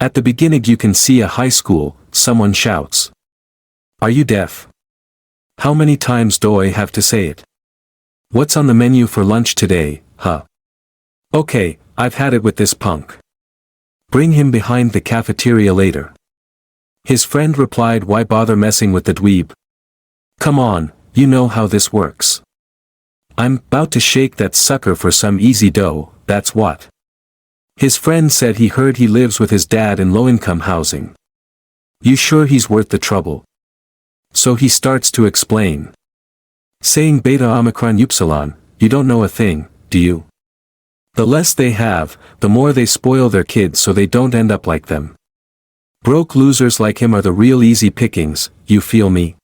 At the beginning you can see a high school, someone shouts. Are you deaf? How many times do I have to say it? What's on the menu for lunch today, huh? Okay, I've had it with this punk. Bring him behind the cafeteria later. His friend replied, why bother messing with the dweeb? Come on, you know how this works. I'm about to shake that sucker for some easy dough, that's what. His friend said he heard he lives with his dad in low-income housing. You sure he's worth the trouble? So he starts to explain. Saying beta omicron upsilon, you don't know a thing, do you? The less they have, the more they spoil their kids so they don't end up like them. Broke losers like him are the real easy pickings, you feel me?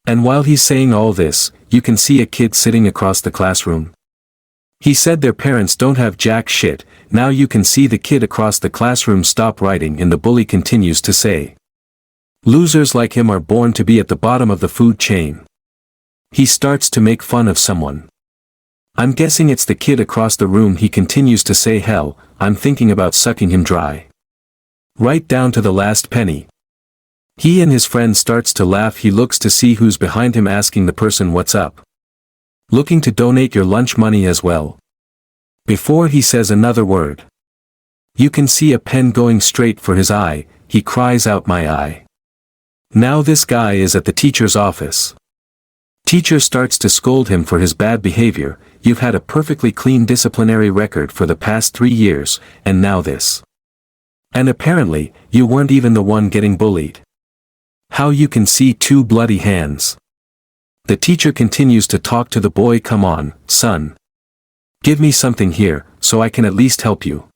And while he's saying all this, you can see a kid sitting across the classroom. He said their parents don't have jack shit. Now you can see the kid across the classroom stop writing and the bully continues to say. Losers like him are born to be at the bottom of the food chain. He starts to make fun of someone. I'm guessing it's the kid across the room. He continues to say, hell, I'm thinking about sucking him dry. Right down to the last penny. He and his friend starts to laugh. He looks to see who's behind him, asking the person what's up. Looking to donate your lunch money as well. Before he says another word, you can see a pen going straight for his eye. He cries out, my eye. Now this guy is at the teacher's office. Teacher starts to scold him for his bad behavior. You've had a perfectly clean disciplinary record for the past 3 years, and now this. And apparently, you weren't even the one getting bullied. How you can see 2 bloody hands. The teacher continues to talk to the boy. Come on, son. Give me something here, so I can at least help you.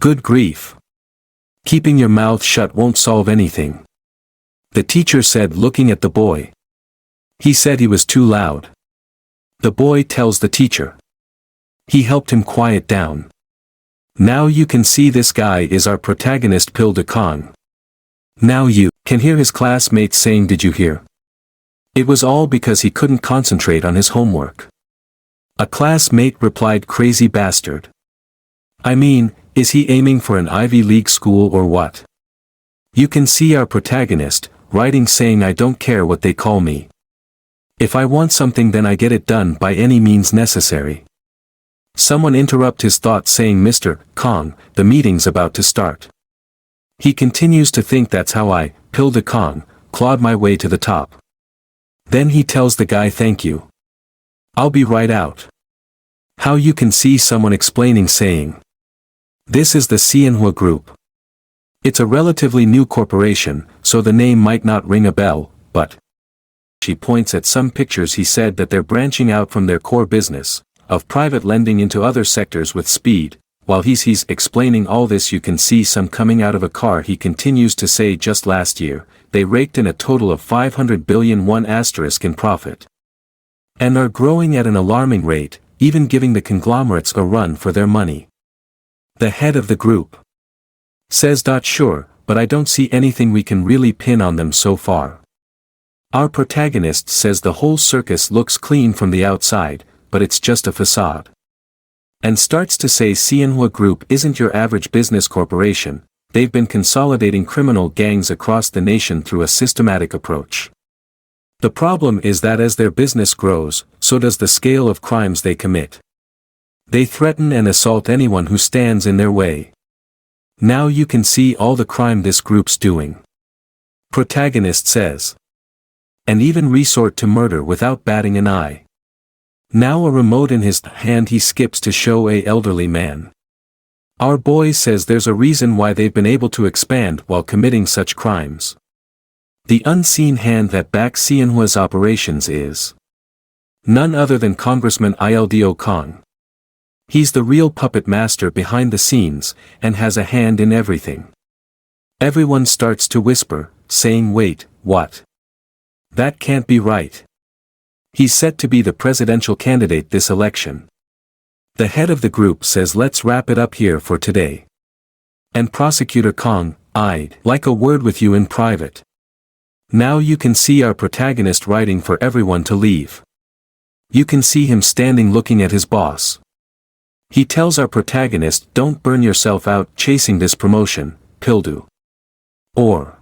Good grief. Keeping your mouth shut won't solve anything. The teacher said, looking at the boy. He said he was too loud. The boy tells the teacher. He helped him quiet down. Now you can see this guy is our protagonist, Pil de Kong. Now you can hear his classmates saying, did you hear? It was all because he couldn't concentrate on his homework. A classmate replied, crazy bastard. I mean, is he aiming for an Ivy League school or what? You can see our protagonist, writing, saying, I don't care what they call me. If I want something, then I get it done by any means necessary. Someone interrupt his thoughts, saying, Mr. Kong, the meeting's about to start. He continues to think, that's how I, Pil de Kong, clawed my way to the top. Then he tells the guy, thank you. I'll be right out. How you can see someone explaining, saying, this is the Manhwa Group. It's a relatively new corporation, so the name might not ring a bell, but she points at some pictures. He said that they're branching out from their core business of private lending into other sectors with speed. While he's explaining all this, you can see some coming out of a car. He continues to say, just last year, they raked in a total of 500 billion in profit. And are growing at an alarming rate, even giving the conglomerates a run for their money. The head of the group says, sure, but I don't see anything we can really pin on them so far. Our protagonist says the whole circus looks clean from the outside, but it's just a facade. And starts to say Manhwa Group isn't your average business corporation. They've been consolidating criminal gangs across the nation through a systematic approach. The problem is that as their business grows, so does the scale of crimes they commit. They threaten and assault anyone who stands in their way. Now you can see all the crime this group's doing. Protagonist says. And even resort to murder without batting an eye. Now a remote in his hand, he skips to show a elderly man. Our boy says there's a reason why they've been able to expand while committing such crimes. The unseen hand that backs Manhwa's operations is none other than Congressman Ildo Kong. He's the real puppet master behind the scenes, and has a hand in everything. Everyone starts to whisper, saying, wait, what? That can't be right. He's set to be the presidential candidate this election. The head of the group says, let's wrap it up here for today. And Prosecutor Kong, I'd like a word with you in private. Now you can see our protagonist writing for everyone to leave. You can see him standing looking at his boss. He tells our protagonist, don't burn yourself out chasing this promotion, Pildu? Or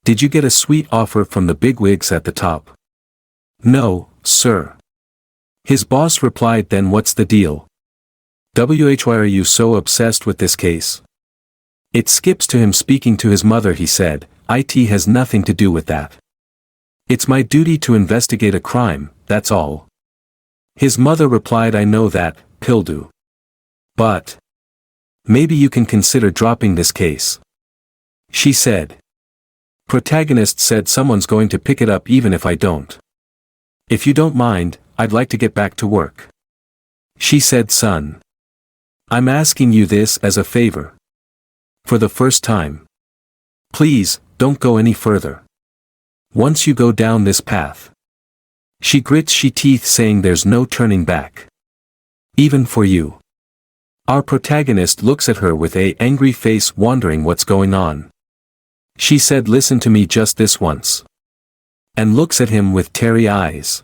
did you get a sweet offer from the bigwigs at the top? No, sir. His boss replied, then what's the deal? Why are you so obsessed with this case? It skips to him speaking to his mother. He said, "It has nothing to do with that. It's my duty to investigate a crime, that's all." His mother replied, "I know that, Pildu. But maybe you can consider dropping this case." She said. Protagonist said, "Someone's going to pick it up even if I don't. If you don't mind, I'd like to get back to work." She said, "Son, I'm asking you this as a favor. For the first time. Please, don't go any further. Once you go down this path." She grits she teeth, saying, "There's no turning back. Even for you." Our protagonist looks at her with a angry face, wondering what's going on. She said, "Listen to me just this once." And looks at him with teary eyes.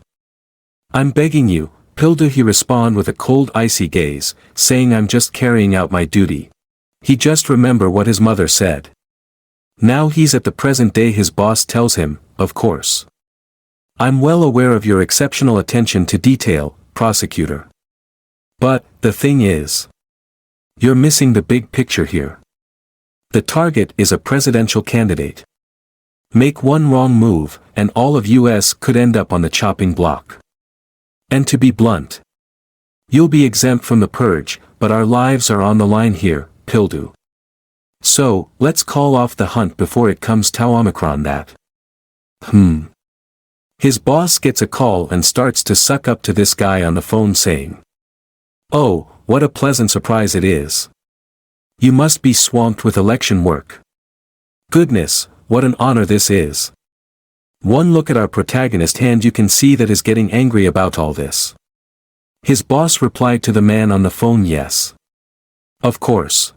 "I'm begging you, Pildu," he respond with a cold icy gaze, saying, "I'm just carrying out my duty." He just remember what his mother said. Now he's at the present day. His boss tells him, "Of course. I'm well aware of your exceptional attention to detail, prosecutor. But, the thing is, you're missing the big picture here. The target is a presidential candidate. Make one wrong move, and all of US could end up on the chopping block. And to be blunt, you'll be exempt from the purge, but our lives are on the line here, Pildu. So, let's call off the hunt before it comes to Omicron that." His boss gets a call and starts to suck up to this guy on the phone, saying, "Oh, what a pleasant surprise it is. You must be swamped with election work. Goodness, what an honor this is." One look at our protagonist and you can see that is getting angry about all this. His boss replied to the man on the phone, "Yes. Of course.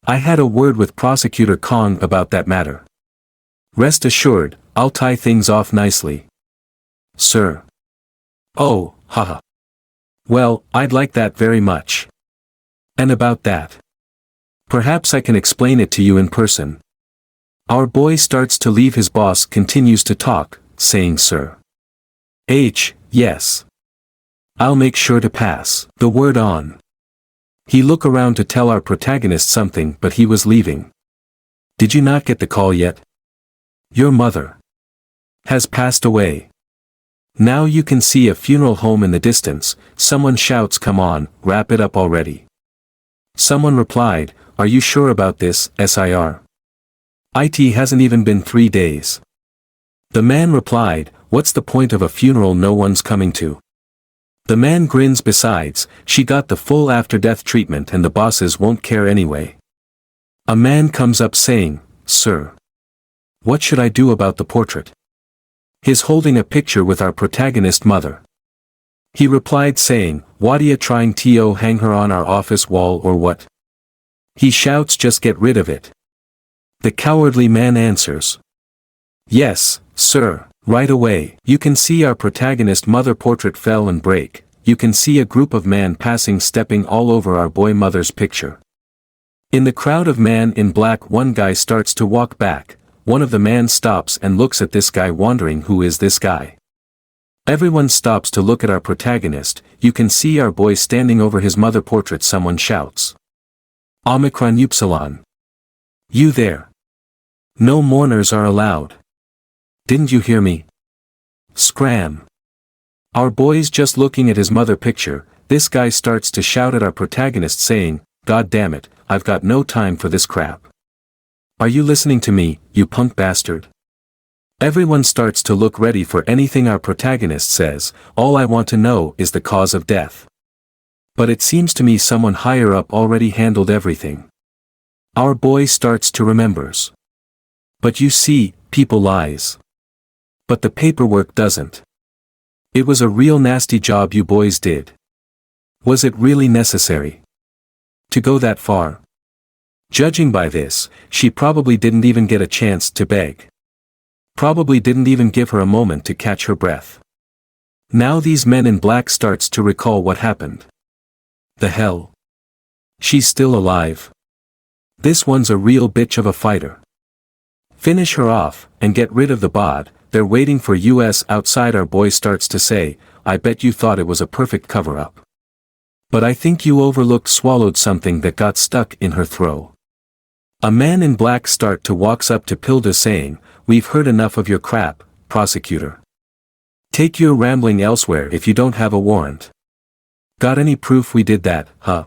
I had a word with Prosecutor Kong about that matter. Rest assured, I'll tie things off nicely. Sir." "Oh, haha. Well, I'd like that very much. And about that, perhaps I can explain it to you in person." Our boy starts to leave. His boss continues to talk, saying, "Sir. Yes. I'll make sure to pass the word on." He look around to tell our protagonist something, but he was leaving. "Did you not get the call yet? Your mother has passed away. Now you can see a funeral home in the distance." Someone shouts, "Come on, wrap it up already." Someone replied, "Are you sure about this, Sir? It hasn't even been 3 days." The man replied, "What's the point of a funeral no one's coming to?" The man grins. "Besides, she got the full after-death treatment and the bosses won't care anyway." A man comes up saying, "Sir, what should I do about the portrait?" He's holding a picture with our protagonist mother. He replied saying, "What ya trying to hang her on our office wall or what?" He shouts, "Just get rid of it." The cowardly man answers, "Yes, sir, right away." You can see our protagonist mother portrait fell and break. You can see a group of man passing, stepping all over our boy mother's picture. In the crowd of man in black, one guy starts to walk back. One of the man stops and looks at this guy, wondering who is this guy. Everyone stops to look at our protagonist. You can see our boy standing over his mother portrait. Someone shouts, "Omicron Upsilon. You there? No mourners are allowed. Didn't you hear me? Scram." Our boy's just looking at his mother picture. This guy starts to shout at our protagonist saying, "God damn it, I've got no time for this crap. Are you listening to me, you punk bastard?" Everyone starts to look ready for anything our protagonist says. "All I want to know is the cause of death. But it seems to me someone higher up already handled everything." Our boy starts to remembers. "But you see, people lies. But the paperwork doesn't. It was a real nasty job you boys did. Was it really necessary to go that far? Judging by this, she probably didn't even get a chance to beg. Probably didn't even give her a moment to catch her breath." Now these men in black starts to recall what happened. The hell? She's still alive. This one's a real bitch of a fighter. Finish her off, and get rid of the bod. They're waiting for us outside. Our boy starts to say, I bet you thought it was a perfect cover-up. But I think you overlooked swallowed something that got stuck in her throat. A man in black start to walks up to Pilda saying, we've heard enough of your crap, prosecutor. Take your rambling elsewhere if you don't have a warrant. Got any proof we did that, huh?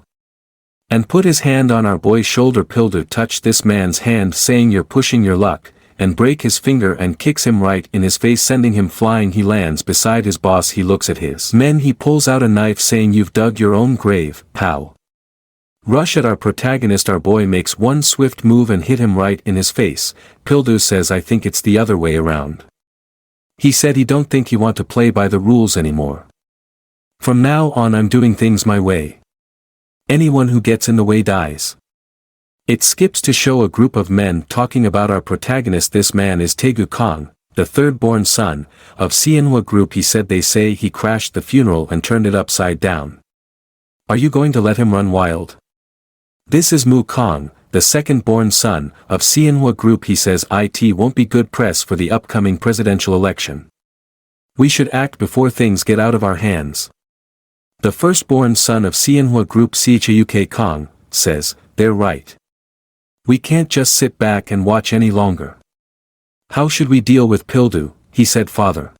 And put his hand on our boy's shoulder. Pilda touched this man's hand saying you're pushing your luck, and break his finger and kicks him right in his face sending him flying. He lands beside his boss. He looks at his men. He pulls out a knife saying you've dug your own grave, pow. Rush at our protagonist. Our boy makes one swift move and hit him right in his face. Pildu says I think it's the other way around. He said he don't think he want to play by the rules anymore. From now on I'm doing things my way. Anyone who gets in the way dies. It skips to show a group of men talking about our protagonist. This man is Taegu Kong, the third-born son of Sienhua Group. He said they say he crashed the funeral and turned it upside down. Are you going to let him run wild? This is Mu Kong, the second-born son of Sienhua Group. He says it won't be good press for the upcoming presidential election. We should act before things get out of our hands. The first-born son of Sienhua Group, Chuk Kong, says, they're right. We can't just sit back and watch any longer. How should we deal with Pildu? He said. Father.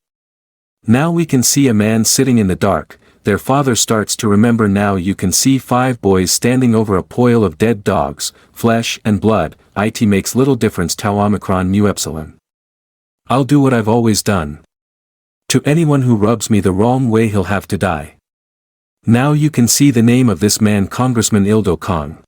Now we can see a man sitting in the dark. Their father starts to remember. Now you can see 5 boys standing over a pile of dead dogs, flesh and blood. It makes little difference. Tau Omicron mu epsilon. I'll do what I've always done. To anyone who rubs me the wrong way he'll have to die. Now you can see the name of this man, Congressman Ildo Kong.